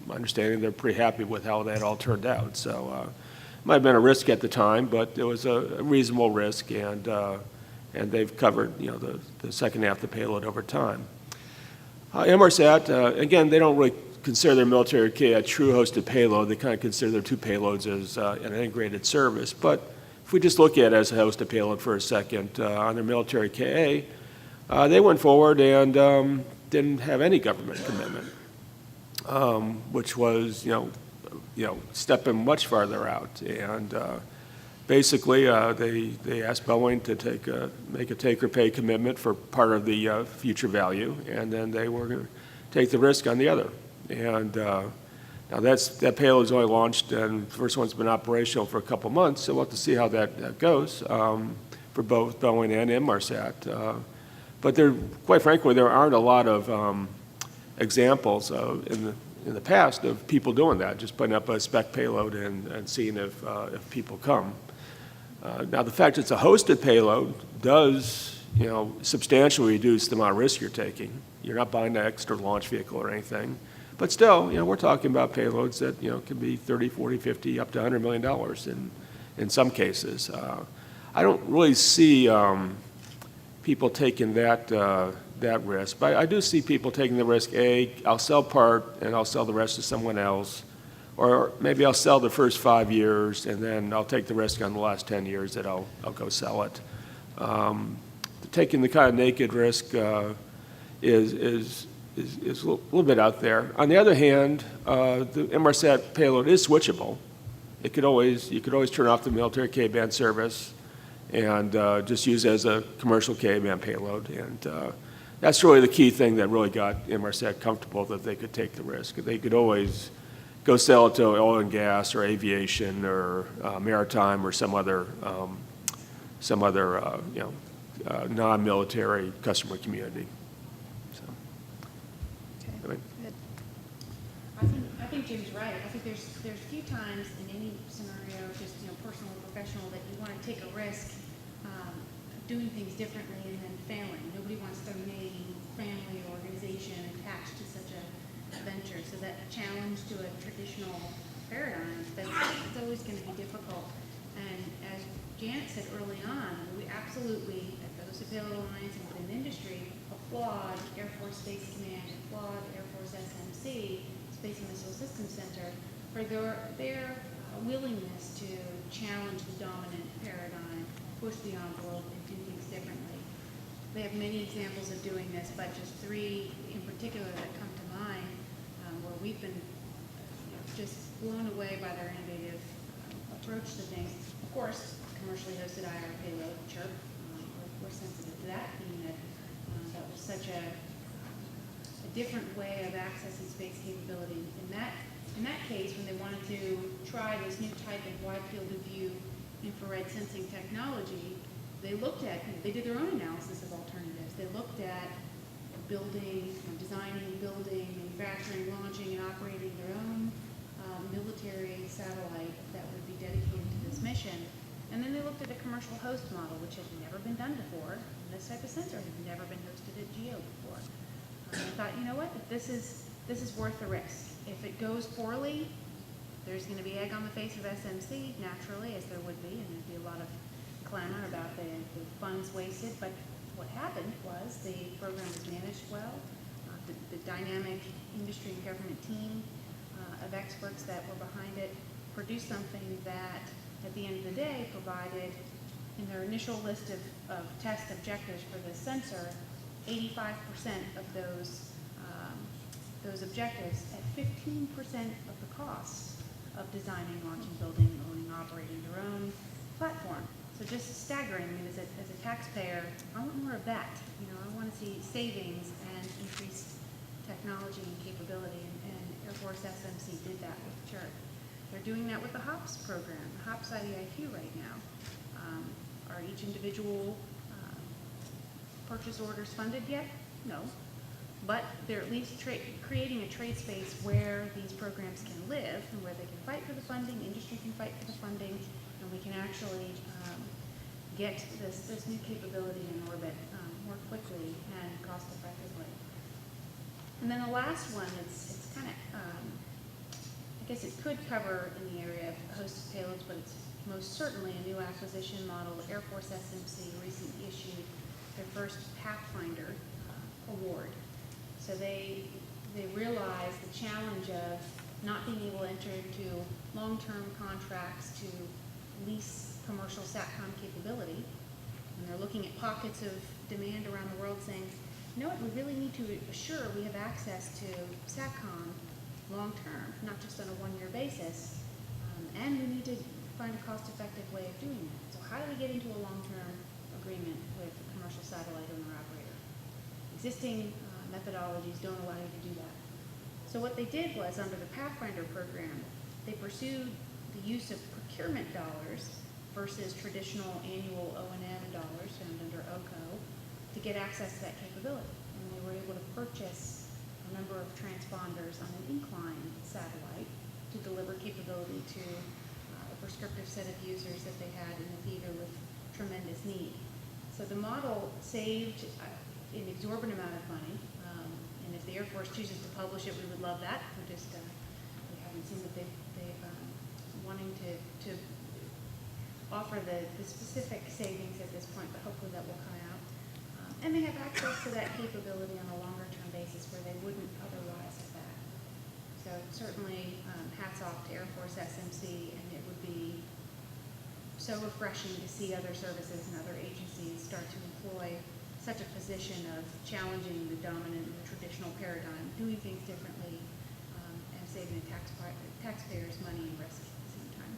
my understanding they're pretty happy with how that all turned out. So it might have been a risk at the time, but it was a reasonable risk, and they've covered the second half of the payload over time. Inmarsat, again, they don't really consider their military K a true hosted payload. They kind of consider their two payloads as an integrated service, but if we just look at it as a hosted payload for a second, on their military KA, they went forward and didn't have any government commitment, which was, stepping much farther out. And basically, they asked Boeing to make a take-or-pay commitment for part of the future value, and then they were going to take the risk on the other. And now that payload is only launched, and the first one's been operational for a couple months, so we'll have to see how that goes for both Boeing and Inmarsat. But quite frankly, there aren't a lot of examples in the past of people doing that, just putting up a spec payload and seeing if people come. Now, the fact it's a hosted payload does, substantially reduce the amount of risk you're taking. You're not buying an extra launch vehicle or anything. But still, we're talking about payloads that, can be 30, 40, 50, up to $100 million in some cases. I don't really see people taking that risk, but I do see people taking the risk, I'll sell part and I'll sell the rest to someone else, or maybe I'll sell the first 5 years and then I'll take the risk on the last 10 years that I'll go sell it. Taking the kind of naked risk is a little bit out there. On the other hand, the Inmarsat payload is switchable. You could always turn off the military K-band service and just use it as a commercial K-band payload. And that's really the key thing that really got Inmarsat comfortable, that they could take the risk. They could always go sell it to oil and gas or aviation or maritime or some other non-military customer community. I think Jim's right. I think there's few times in any scenario, just personal or professional, that you want to take a risk doing things differently and then failing. Nobody wants their name, family, organization attached to such a venture. So that challenge to a traditional paradigm, it's always going to be difficult. And as Janet said early on, we absolutely, at the Hosted Payload Alliance and within the industry, applaud Air Force Space Command, applaud Air Force SMC, Space and Missile Systems Center, for their willingness to challenge the dominant paradigm, push the envelope, and do things differently. They have many examples of doing this, but just three in particular that come to mind, where we've been just blown away by their innovative approach to things. Of course, commercially hosted IR payload, CHIRP, we're sensitive to that, being that that was such a different way of accessing space capability. In that case, when they wanted to try this new type of wide field of view infrared sensing technology, they did their own analysis of alternatives. They looked at building, designing, building, manufacturing, launching, and operating their own military satellite that would be dedicated to this mission. And then they looked at a commercial host model, which had never been done before. And this type of sensor had never been hosted at GEO before. I thought, you know what, this is worth the risk. If it goes poorly, There's going to be egg on the face of SMC, naturally, as there would be, and there'd be a lot of clamor about the funds wasted. But what happened was the program was managed well. The dynamic industry and government team of experts that were behind it produced something that, at the end of the day, provided, in their initial list of test objectives for the sensor, 85% of those objectives at 15% of the cost of designing, launching, building, owning, operating your own platform. So just staggering. I mean, as a taxpayer, I want more of that. You know, I want to see savings and increased technology and capability, and Air Force SMC did that with CHIRP. They're doing that with the HOPS program, the HOPS IDIQ right now. Are each individual purchase orders funded yet? No. But they're at least creating a trade space where these programs can live and where they can fight for the funding, industry can fight for the funding, and we can actually get this new capability in orbit more quickly and cost effectively. And then the last one, it's kind of, I guess it could cover in the area of hosted payloads, but it's most certainly a new acquisition model. Air Force SMC recently issued their first Pathfinder award. So they realized the challenge of not being able to enter into long-term contracts to lease commercial SATCOM capability. And they're looking at pockets of demand around the world saying, you know what, we really need to assure we have access to SATCOM long-term, not just on a one-year basis. And we need to find a cost-effective way of doing that. So how do we get into a long-term agreement with a commercial satellite owner-operator? Existing methodologies don't allow you to do that. So what they did was, under the Pathfinder program, they pursued the use of procurement dollars versus traditional annual O&M dollars found under OCO to get access to that capability. And they were able to purchase a number of transponders on an incline satellite to deliver capability to a prescriptive set of users that they had in the theater with tremendous need. So the model saved an exorbitant amount of money. And if the Air Force chooses to publish it, we would love that. We haven't seen that they've wanting to offer the specific savings at this point, but hopefully that will come out. And they have access to that capability on a longer-term basis where they wouldn't otherwise have that. So certainly, hats off to Air Force SMC, and it would be so refreshing to see other services and other agencies start to employ such a position of challenging the dominant traditional paradigm, doing things differently, and saving the taxpayers money and risk at the same time.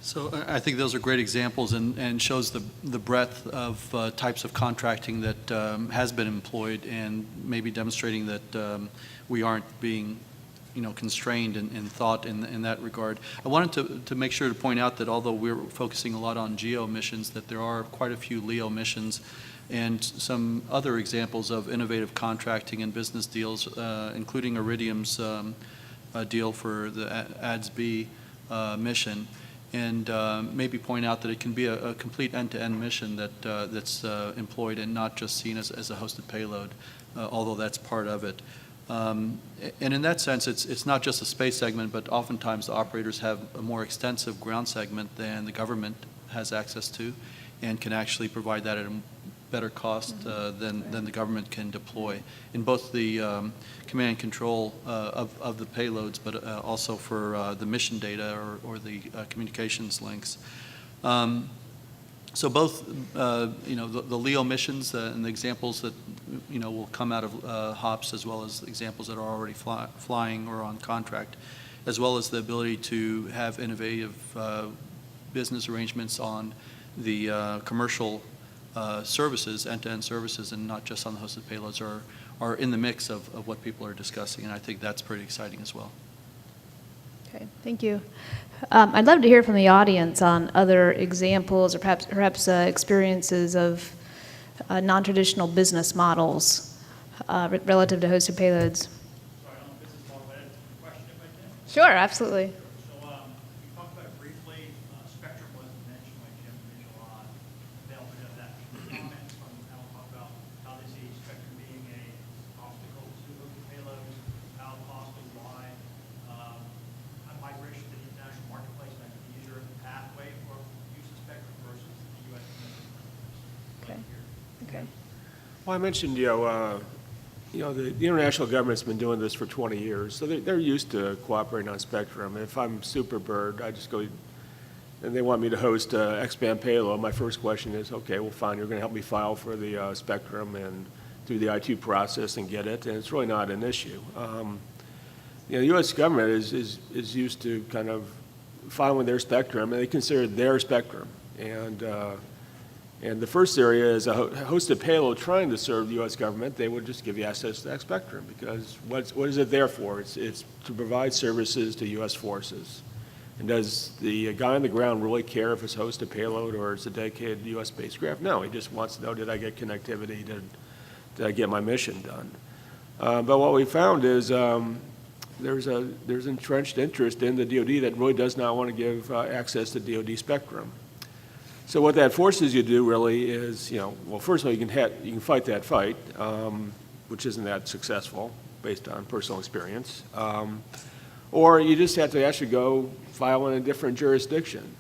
So I think those are great examples and shows the breadth of types of contracting that has been employed, and maybe demonstrating that we aren't being constrained in thought in that regard. I wanted to make sure to point out that although we're focusing a lot on GEO missions, that there are quite a few LEO missions and some other examples of innovative contracting and business deals, including Iridium's deal for the ADS-B mission. And maybe point out that it can be a complete end-to-end mission that's employed and not just seen as a hosted payload, although that's part of it. And in that sense, it's not just a space segment, but oftentimes the operators have a more extensive ground segment than the government has access to, and can actually provide that at a better cost than the government can deploy in both the command and control of the payloads, but also for the mission data or the communications links. So both, the LEO missions and the examples that, will come out of HOPS, as well as examples that are already flying or on contract, as well as the ability to have innovative business arrangements on the commercial services, end-to-end services, and not just on the hosted payloads, are in the mix of what people are discussing, and I think that's pretty exciting as well. Okay, thank you. I'd love to hear from the audience on other examples or perhaps experiences of non-traditional business models relative to hosted payloads. Sorry, on the business model, I had a question if I can. Sure, absolutely. So you talked about it briefly. Spectrum wasn't mentioned by Jim Mitchell on development of that. Comments from Al talk about how they see Spectrum being an obstacle to hosted payloads, how possibly why. Well, I mentioned, the international government's been doing this for 20 years, so they're used to cooperating on spectrum. If I'm Super Bird, I just go, and they want me to host X-band payload, my first question is, okay, well, fine, you're going to help me file for the spectrum and through the I2 process and get it, and it's really not an issue. The U.S. government is used to kind of filing their spectrum, and they consider it their spectrum. And the first area is a hosted payload trying to serve the U.S. government. They would just give you access to that spectrum because what is it there for? It's to provide services to U.S. forces. And does the guy on the ground really care if it's hosted payload or it's a dedicated U.S. spacecraft? No, he just wants to know, did I get connectivity? Did I get my mission done? But what we found is there's entrenched interest in the DoD that really does not want to give access to DoD spectrum. So what that forces you to do really is, well, first of all, you can fight that fight, which isn't that successful based on personal experience, or you just have to actually go file in a different jurisdiction,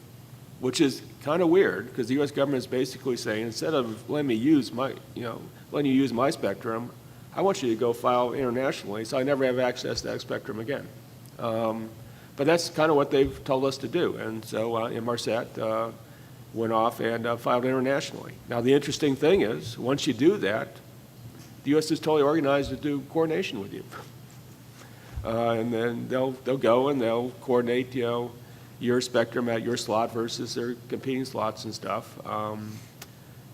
which is kind of weird because the U.S. government is basically saying instead of letting me use letting you use my spectrum, I want you to go file internationally, so I never have access to that spectrum again. But that's kind of what they've told us to do, and so Inmarsat went off and filed internationally. Now, the interesting thing is, once you do that, the U.S. is totally organized to do coordination with you. And then they'll go and they'll coordinate, your spectrum at your slot versus their competing slots and stuff.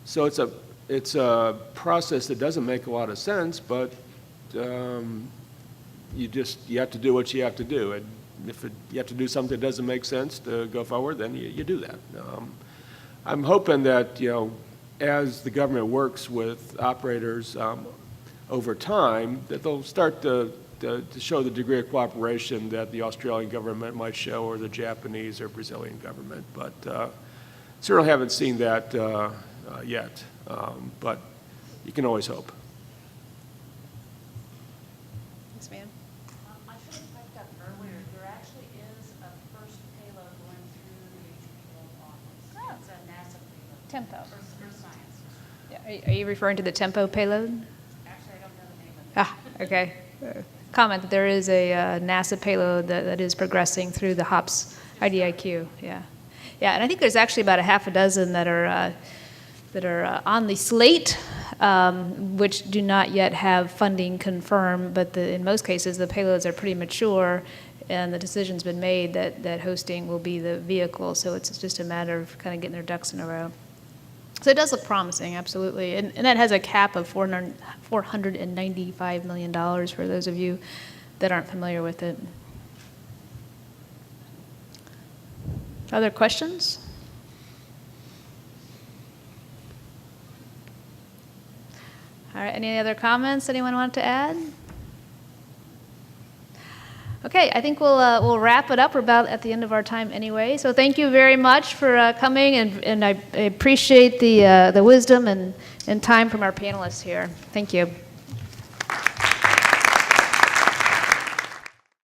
So it's a process that doesn't make a lot of sense, but you have to do what you have to do. And if you have to do something that doesn't make sense to go forward, then you do that. I'm hoping that, as the government works with operators over time, that they'll start to show the degree of cooperation that the Australian government might show, or the Japanese or Brazilian government. But certainly haven't seen that yet. But you can always hope. Yes, ma'am. I should have typed up earlier, there actually is a first payload going through the HPL office. It's a NASA payload. Tempo. For science. Yeah, are you referring to the Tempo payload? Actually, I don't know the name of it. Okay. Comment that there is a NASA payload that is progressing through the HOPS IDIQ. Yeah, and I think there's actually about a half a dozen that are on the slate, which do not yet have funding confirmed. But in most cases, the payloads are pretty mature, and the decision's been made that hosting will be the vehicle. So it's just a matter of kind of getting their ducks in a row. So it does look promising, absolutely. And that has a cap of $495 million for those of you that aren't familiar with it. Other questions? All right, any other comments anyone want to add? Okay, I think we'll wrap it up. We're about at the end of our time anyway. So thank you very much for coming, and I appreciate the wisdom and time from our panelists here. Thank you.